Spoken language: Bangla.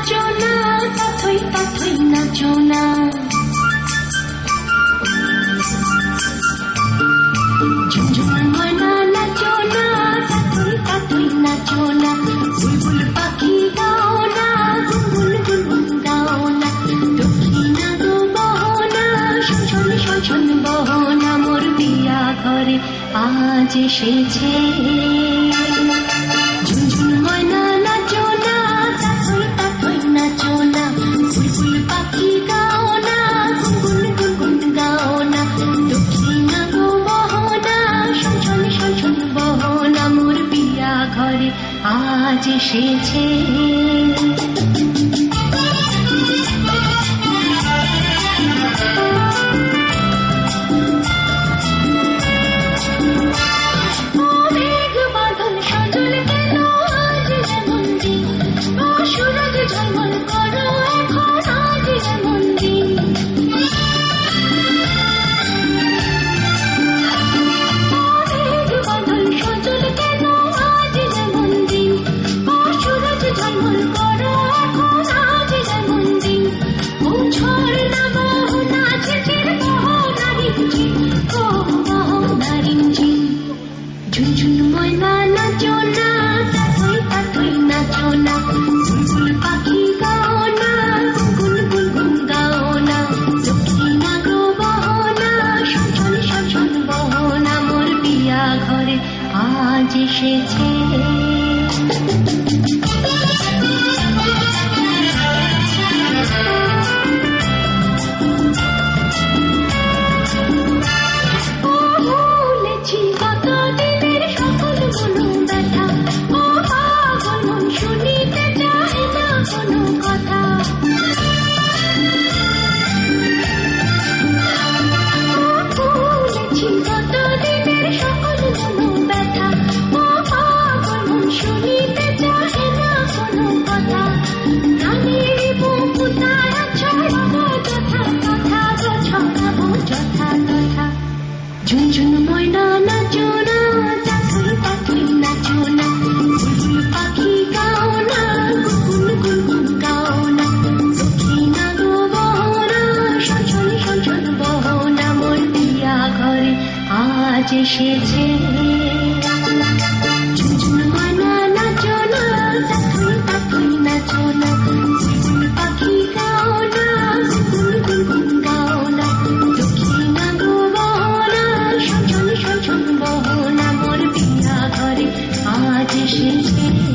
নাচো না, তাথই তাথই নাচো না। ঝুনঝুন ময়না নাচো না, তাথই তাথই নাচো না। বুলবুল পাখি গাও না, গুনগুন গুনগুন গাও না। দক্ষিণা গো বহনা, শোষণ শোষণ বহনা। মোর বিয়া ঘরে আজ এসেছে। ঝুনঝুন ময়না নাচো না, তাথই তাথই নাচো না। বুলবুল পাখি গাও না, গুনগুন গুনগুন গাও না। দক্ষিণা গো বহনা, শোষণ শোষণ বহনা। মোর বিয়া ঘরে আজ এসেছে। ঝুনঝুন ময়না নাচো না, তাথই তাথই নাচো না। বুলবুল পাখি গাও না, গুনগুন গুনগুন গাও না। দক্ষিণা গো বহনা, শোষণ শোষণ বহনা। মোর বিয়া ঘরে আজ এসেছে। ঝুনঝুন ময়না নাচো না, তাথই তাথই নাচো না। বুলবুল পাখি গাও না, গুনগুন গুনগুন গাও না। দক্ষিণা গো বহনা, শোষণ শোষণ বহনা। মোর বিয়া ঘরে আজ এসেছে। ঝুনঝুন ময়না নাচো না, তাথই তাথই নাচো না। বুলবুল পাখি গাও না, গুনগুন গুনগুন গাও না। দক্ষিণা গো বহনা, শোষণ শোষণ বহনা। মোর বিয়া ঘরে আজ এসেছে।